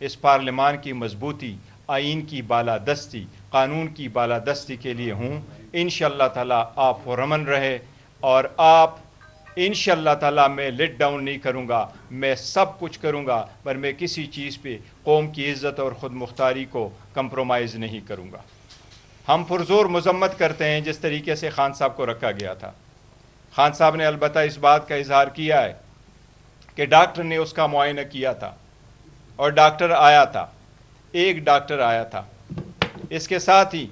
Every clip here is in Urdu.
اس پارلیمان کی مضبوطی، آئین کی بالادستی، قانون کی بالادستی کے لیے ہوں۔ انشاءاللہ تعالیٰ آپ پرامن رہے، اور آپ انشاءاللہ تعالیٰ میں لیٹ ڈاؤن نہیں کروں گا، میں سب کچھ کروں گا، پر میں کسی چیز پہ قوم کی عزت اور خود مختاری کو کمپرومائز نہیں کروں گا۔ ہم پرزور مذمت کرتے ہیں جس طریقے سے خان صاحب کو رکھا گیا تھا۔ خان صاحب نے البتہ اس بات کا اظہار کیا ہے کہ ڈاکٹر نے اس کا معائنہ کیا تھا، اور ڈاکٹر آیا تھا، ایک ڈاکٹر آیا تھا۔ اس کے ساتھ ہی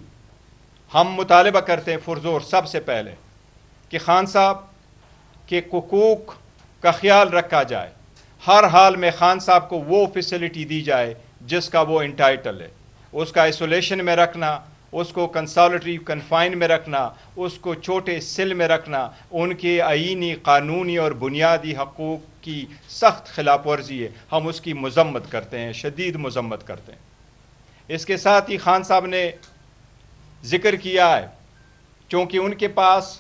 ہم مطالبہ کرتے ہیں پرزور سب سے پہلے کہ خان صاحب کے حقوق کا خیال رکھا جائے، ہر حال میں خان صاحب کو وہ فیسلٹی دی جائے جس کا وہ انٹائٹل ہے۔ اس کا آئسولیشن میں رکھنا، اس کو کنسالٹری کنفائن میں رکھنا، اس کو چھوٹے سیل میں رکھنا، ان کے آئینی، قانونی اور بنیادی حقوق کی سخت خلاف ورزی ہے۔ ہم اس کی مذمت کرتے ہیں، شدید مذمت کرتے ہیں۔ اس کے ساتھ ہی خان صاحب نے ذکر کیا ہے، چونکہ ان کے پاس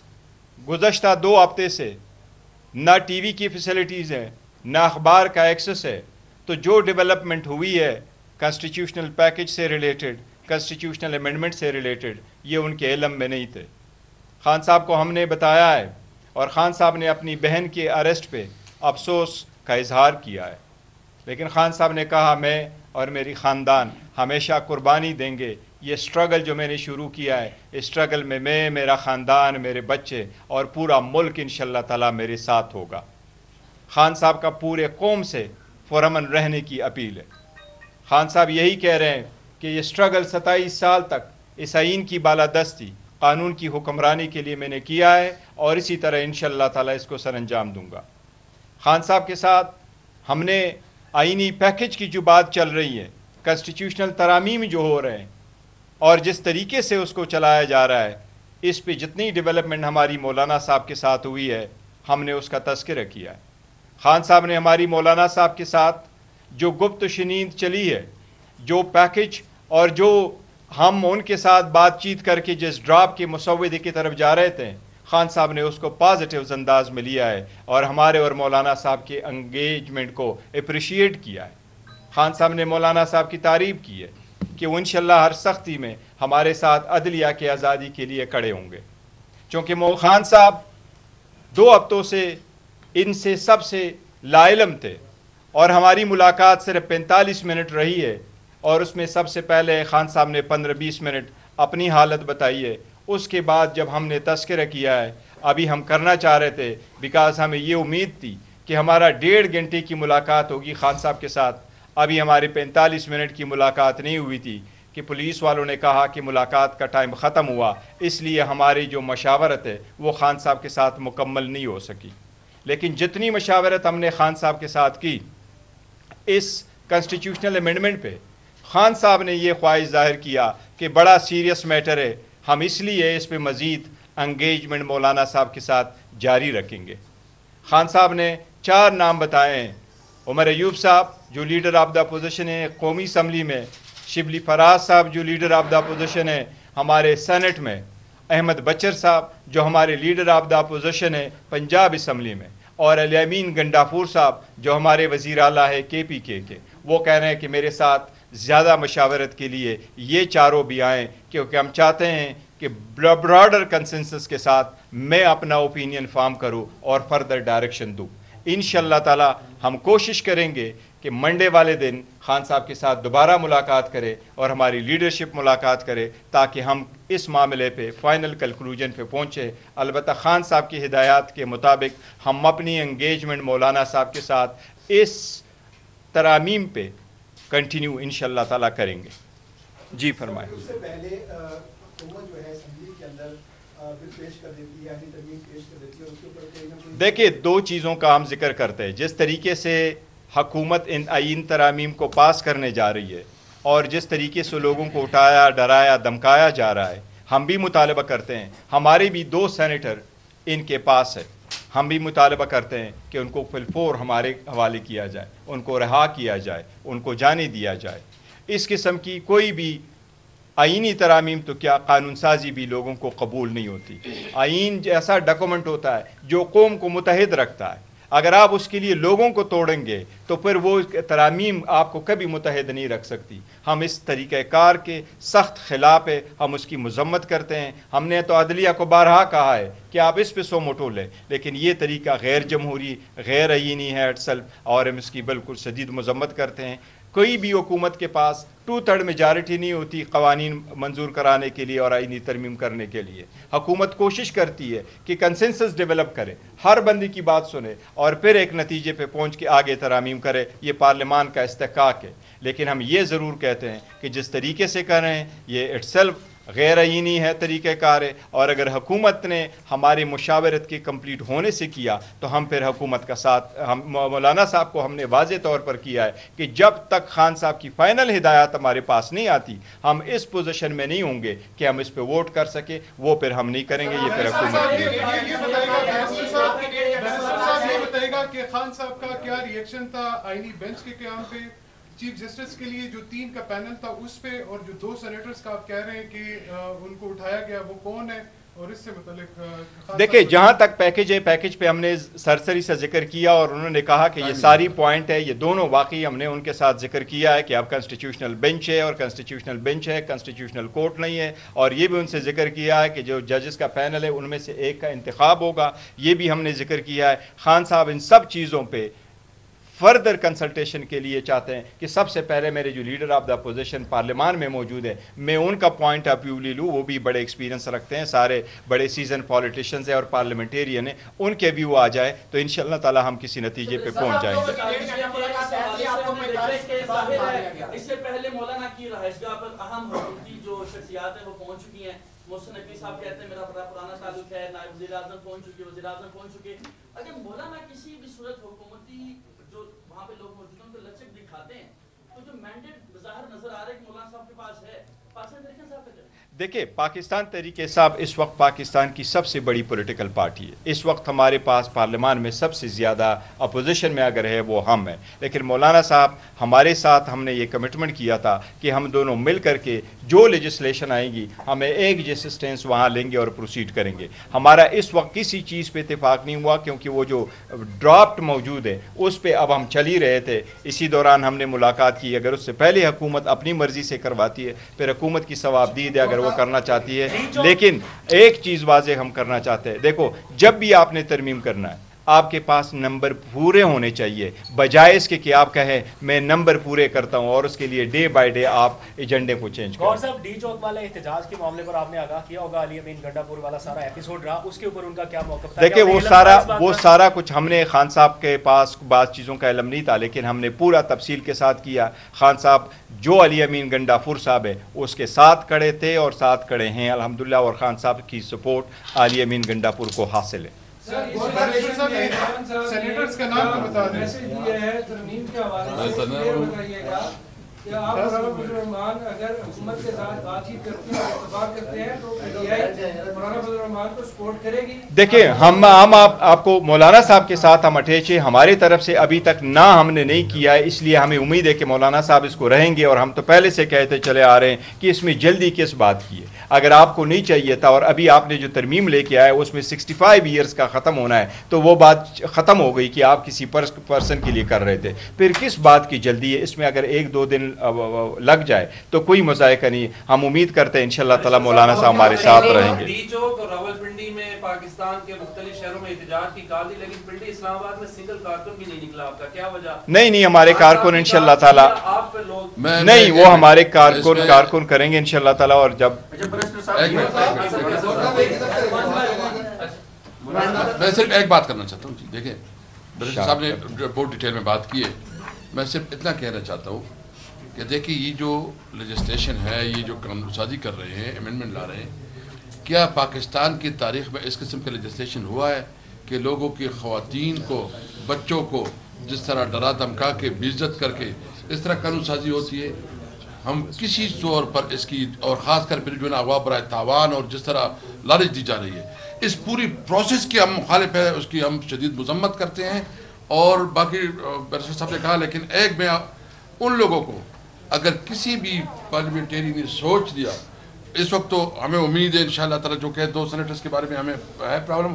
گزشتہ 2 ہفتے سے نہ ٹی وی کی فیسلٹیز ہیں، نہ اخبار کا ایکسس ہے، تو جو ڈیولپمنٹ ہوئی ہے کانسٹیٹیوشنل پیکج سے ریلیٹڈ، کانسٹیٹیوشنل امینڈمنٹ سے ریلیٹڈ، یہ ان کے علم میں نہیں تھے۔ خان صاحب کو ہم نے بتایا ہے، اور خان صاحب نے اپنی بہن کے اریسٹ پہ افسوس کا اظہار کیا ہے، لیکن خان صاحب نے کہا میں اور میری خاندان ہمیشہ قربانی دیں گے۔ یہ اسٹرگل جو میں نے شروع کیا ہے، اس اسٹرگل میں میرا خاندان، میرے بچے اور پورا ملک انشاءاللہ تعالیٰ میرے ساتھ ہوگا۔ خان صاحب کا پورے قوم سے پرامن رہنے کی اپیل ہے۔ خان صاحب یہی کہہ رہے ہیں کہ یہ اسٹرگل 27 سال تک اس آئین کی بالادستی، قانون کی حکمرانی کے لیے میں نے کیا ہے، اور اسی طرح انشاءاللہ تعالیٰ اس کو سر انجام دوں گا۔ خان صاحب کے ساتھ ہم نے آئینی پیکج کی جو بات چل رہی ہے، کانسٹیٹیوشنل ترامیم جو ہو رہے ہیں، اور جس طریقے سے اس کو چلایا جا رہا ہے، اس پہ جتنی ڈیولپمنٹ ہماری مولانا صاحب کے ساتھ ہوئی ہے، ہم نے اس کا تذکرہ کیا ہے۔ خان صاحب نے ہماری مولانا صاحب کے ساتھ جو گفت و شنید چلی ہے، جو پیکج اور جو ہم ان کے ساتھ بات چیت کر کے جس ڈراپ کے مسودے کی طرف جا رہے تھے، خان صاحب نے اس کو پازیٹیو انداز میں لیا ہے، اور ہمارے اور مولانا صاحب کے انگیجمنٹ کو اپریشیٹ کیا ہے۔ خان صاحب نے مولانا صاحب کی تعریف کی ہے کہ وہ انشاءاللہ ہر سختی میں ہمارے ساتھ عدلیہ کی آزادی کے لیے کھڑے ہوں گے۔ چونکہ خان صاحب 2 ہفتوں سے ان سے سب سے لا علم تھے، اور ہماری ملاقات صرف 45 منٹ رہی ہے، اور اس میں سب سے پہلے خان صاحب نے 15-20 منٹ اپنی حالت بتائی ہے۔ اس کے بعد جب ہم نے تذکرہ کیا ہے، ابھی ہم کرنا چاہ رہے تھے، بیکاز ہمیں یہ امید تھی کہ ہمارا 1.5 گھنٹے کی ملاقات ہوگی خان صاحب کے ساتھ، ابھی ہماری 45 منٹ کی ملاقات نہیں ہوئی تھی کہ پولیس والوں نے کہا کہ ملاقات کا ٹائم ختم ہوا، اس لیے ہماری جو مشاورت ہے وہ خان صاحب کے ساتھ مکمل نہیں ہو سکی۔ لیکن جتنی مشاورت ہم نے خان صاحب کے ساتھ کی اس کانسٹیٹیوشنل امینڈمنٹ پہ، خان صاحب نے یہ خواہش ظاہر کیا کہ بڑا سیریس میٹر ہے، ہم اس لیے اس پہ مزید انگیجمنٹ مولانا صاحب کے ساتھ جاری رکھیں گے۔ خان صاحب نے 4 نام بتائے ہیں: عمر ایوب صاحب جو لیڈر آف دا اپوزیشن ہے قومی اسمبلی میں، شبلی فراز صاحب جو لیڈر آف دا اپوزیشن ہے ہمارے سینٹ میں، احمد بچر صاحب جو ہمارے لیڈر آف دا اپوزیشن ہے پنجاب اسمبلی میں، اور علی امین گنڈافور صاحب جو ہمارے وزیر اعلیٰ ہے KPK کے۔ وہ کہہ رہے ہیں کہ میرے ساتھ زیادہ مشاورت کے لیے یہ چاروں بھی آئیں، کیونکہ ہم چاہتے ہیں کہ براڈر کنسنسس کے ساتھ میں اپنا اوپینین فارم کروں اور فردر ڈائریکشن دوں۔ انشاءاللہ تعالی ہم کوشش کریں گے کہ منڈے والے دن خان صاحب کے ساتھ دوبارہ ملاقات کرے اور ہماری لیڈرشپ ملاقات کرے، تاکہ ہم اس معاملے پہ فائنل کنکلوژن پہ پہنچے۔ البتہ خان صاحب کی ہدایات کے مطابق ہم اپنی انگیجمنٹ مولانا صاحب کے ساتھ اس ترامیم پہ کنٹینیو انشاءاللہ تعالیٰ کریں گے۔ جی فرمائیں۔ اس سے پہلے حکومت جو ہے اسمبلی کے اندر بل پیش کر دیتی ہے، ترمیم پیش کر دیتی ہے، اس کے اوپر کوئی نہ کوئی دیکھیے 2 چیزوں کا ہم ذکر کرتے ہیں، جس طریقے سے حکومت ان آئین ترامیم کو پاس کرنے جا رہی ہے، اور جس طریقے سے لوگوں کو اٹھایا، ڈرایا، دھمکایا جا رہا ہے، ہم بھی مطالبہ کرتے ہیں، ہمارے بھی 2 سینیٹر ان کے پاس ہے، ہم بھی مطالبہ کرتے ہیں کہ ان کو فلفور ہمارے حوالے کیا جائے، ان کو رہا کیا جائے، ان کو جانے دیا جائے۔ اس قسم کی کوئی بھی آئینی ترامیم تو کیا، قانون سازی بھی لوگوں کو قبول نہیں ہوتی۔ آئین ایسا ڈاکومنٹ ہوتا ہے جو قوم کو متحد رکھتا ہے۔ اگر آپ اس کے لیے لوگوں کو توڑیں گے تو پھر وہ ترامیم آپ کو کبھی متحد نہیں رکھ سکتی. ہم اس طریقہ کار کے سخت خلاف ہے, ہم اس کی مذمت کرتے ہیں. ہم نے تو عدلیہ کو بارہا کہا ہے کہ آپ اس پہ سو موٹو لیں, لیکن یہ طریقہ غیر جمہوری, غیر آئینی ہے اٹسلف, اور ہم اس کی بالکل شدید مذمت کرتے ہیں. کوئی بھی حکومت کے پاس 2/3 میجارٹی نہیں ہوتی قوانین منظور کرانے کے لیے اور آئینی ترمیم کرنے کے لیے. حکومت کوشش کرتی ہے کہ کنسنسس ڈیولپ کرے, ہر بندی کی بات سنے اور پھر ایک نتیجے پہ پہنچ کے آگے ترامیم کرے. یہ پارلیمان کا استحقاق ہے. لیکن ہم یہ ضرور کہتے ہیں کہ جس طریقے سے کر رہے ہیں یہ اٹسلف غیر آئینی ہے, طریقہ کار ہے. اور اگر حکومت نے ہماری مشاورت کے کمپلیٹ ہونے سے کیا تو ہم پھر حکومت کا ساتھ, ہم مولانا صاحب کو ہم نے واضح طور پر کیا ہے کہ جب تک خان صاحب کی فائنل ہدایات ہمارے پاس نہیں آتی ہم اس پوزیشن میں نہیں ہوں گے کہ ہم اس پہ ووٹ کر سکیں. وہ پھر ہم نہیں کریں گے, یہ پھر حکومت کی. یہ بتائے گا کہ خان صاحب کا کیا ریئیکشن تھا آئینی بینچ کے قیام پہ, چیف جسٹس کے لیے جو 3 کا پینل تھا اس پہ, اور جو 2 سینیٹرز کا آپ کہہ رہے ہیں کہ ان کو اٹھایا گیا, وہ کون ہے اور اس سے متعلق؟ دیکھیں جہاں تک پیکج ہے, پیکج پہ ہم نے سرسری سے ذکر کیا اور انہوں نے کہا کہ یہ ساری پوائنٹ ہے, یہ دونوں واقعی ہم نے ان کے ساتھ ذکر کیا ہے کہ اب کنسٹیٹیوشنل بینچ ہے اور کنسٹیٹیوشنل بینچ ہے, کنسٹیٹیوشنل کورٹ نہیں ہے. اور یہ بھی ان سے ذکر کیا ہے کہ جو ججز کا پینل ہے ان میں سے ایک کا انتخاب ہوگا, یہ بھی ہم نے ذکر کیا ہے. خان صاحب ان سب چیزوں پہ فردر کنسلٹیشن کے لیے چاہتے ہیں کہ سب سے پہلے میرے جو لیڈر آف دا اپوزیشن پارلیمان میں موجود ہے میں ان کا پوائنٹ آف ویو لے لوں. وہ بھی بڑے ایکسپیرینس رکھتے ہیں, سارے بڑے سیزن پالیٹیشینز ہیں اور پارلیمنٹیرین ہیں, ان کے ویو آ جائے تو انشاءاللہ تعالی ہم کسی نتیجے پہ پہنچ جائیں گے. اس سے پہلے مولانا کی رہائشگاہ پر اہم حکومتی جو شخصیات ہیں وہ پہنچ چکی ہیں. محسن نقوی صاحب کہتے ہیں میرا بڑا پرانا تعلق ہے, نائب وزیر اعظم پہنچ چکے, وزیر اعظم پہنچ چکے. اگر مولانا کسی بھی صورت حکومتی جو وہاں پہ لوگ موجود ہیں ان کو لچک دکھاتے ہیں تو جو مینڈیٹ بظاہر نظر آ رہا ہے کہ مولانا صاحب کے پاس ہے, پاکستان تحریک انصاف کا. دیکھیں پاکستان تحریک انصاف اس وقت پاکستان کی سب سے بڑی پولیٹیکل پارٹی ہے. اس وقت ہمارے پاس پارلیمان میں سب سے زیادہ اپوزیشن میں اگر ہے وہ ہم ہیں. لیکن مولانا صاحب ہمارے ساتھ ہم نے یہ کمٹمنٹ کیا تھا کہ ہم دونوں مل کر کے جو لیجسلیشن آئے گی ہمیں ایک جیسے سٹینس وہاں لیں گے اور پروسیڈ کریں گے. ہمارا اس وقت کسی چیز پہ اتفاق نہیں ہوا کیونکہ وہ جو ڈرافٹ موجود ہے اس پہ اب ہم چل ہی رہے تھے. اسی دوران ہم نے ملاقات کی. اگر اس سے پہلے حکومت اپنی مرضی سے کرواتی ہے پھر حکومت کی ثوابدید ہے اگر وہ کرنا چاہتی ہے. لیکن ایک چیز واضح ہم کرنا چاہتے ہیں, دیکھو جب بھی آپ نے ترمیم کرنا ہے آپ کے پاس نمبر پورے ہونے چاہیے, بجائے اس کے کہ آپ کہیں میں نمبر پورے کرتا ہوں اور اس کے لیے ڈے بائی ڈے آپ ایجنڈے کو چینج کریں. گور صاحب ڈی چوک والے احتجاج کے معاملے پر آپ نے آگاہ کیا ہوگا, علی امین گنڈا پور والا سارا ایپیسوڈ رہا, اس کے اوپر ان کا کیا موقف تھا؟ دیکھیں وہ سارا کچھ ہم نے خان صاحب کے پاس بعض چیزوں کا علم نہیں تھا لیکن ہم نے پورا تفصیل کے ساتھ کیا. خان صاحب جو علی امین گنڈا پور صاحب ہے اس کے ساتھ کھڑے تھے اور ساتھ کھڑے ہیں الحمدللہ, اور خان صاحب کی سپورٹ علی امین گنڈا پور کو حاصل ہے. سینیٹرز کا نام تو بتا دیں. میسج یہ ہے ترمیم کے حوالے سے یہ بتائیے گا کہ آپ مولانا فضل الرحمان اگر حکومت کے ساتھ بات چیت کرتے ہیں اتفاق کرتے ہیں تو مولانا فضل الرحمان کو سپورٹ کرے گی. دیکھیں ہم آپ کو مولانا صاحب کے ساتھ ہم اٹیچ ہیں. ہماری طرف سے ابھی تک نہ ہم نے نہیں کیا ہے, اس لیے ہمیں امید ہے کہ مولانا صاحب اس کو رہیں گے. اور ہم تو پہلے سے کہتے چلے آ رہے ہیں کہ اس میں جلدی کس بات کی ہے. اگر آپ کو نہیں چاہیے تھا اور ابھی آپ نے جو ترمیم لے کے آئے اس میں 65 ایئرز کا ختم ہونا ہے تو وہ بات ختم ہو گئی کہ آپ کسی پرسن کے لیے کر رہے تھے. پھر کس بات کی جلدی ہے؟ اس میں اگر 1-2 دن لگ جائے تو کوئی مذائقہ نہیں. ہم امید کرتے ہیں انشاءاللہ تعالی مولانا صاحب ہمارے ساتھ رہیں گے. ڈی چوک اور راولپنڈی میں پاکستان کے مختلف شہروں میں احتجاج کی کال دی لیکن پنڈی اسلام آباد میں سنگل کارکن بھی نہیں نکلا. آپ کا کیا وجہ؟ نہیں ہمارے کارکن انشاءاللہ تعالی نہیں, وہ ہمارے کارکن کریں گے انشاءاللہ تعالی. اور جب میں صرف ایک بات کرنا چاہتا ہوں جی, دیکھیں برشر صاحب نے بہت ڈیٹیل میں بات کی ہے. میں صرف اتنا کہنا چاہتا ہوں کہ دیکھیں یہ جو لیجسلیشن ہے, یہ جو قانون سازی کر رہے ہیں, امینڈمنٹ لا رہے ہیں, کیا پاکستان کی تاریخ میں اس قسم کا لیجسلیشن ہوا ہے کہ لوگوں کی خواتین کو, بچوں کو جس طرح ڈرا دھمکا کے بے عزت کر کے اس طرح قانون سازی ہوتی ہے؟ ہم کسی طور پر اس کی, اور خاص کر پھر جو ہے نا اغوا برائے تاوان اور جس طرح لالچ دی جا رہی ہے, اس پوری پروسیس کی ہم مخالف ہے, اس کی ہم شدید مذمت کرتے ہیں. اور باقی برشر صاحب نے کہا, لیکن ایک میں ان لوگوں کو اگر کسی بھی پارلیمنٹیرین نے سوچ لیا, اس وقت تو ہمیں امید ہے انشاءاللہ تعالی جو کہ 2 سینیٹرز کے بارے میں ہمیں ہے پرابلم,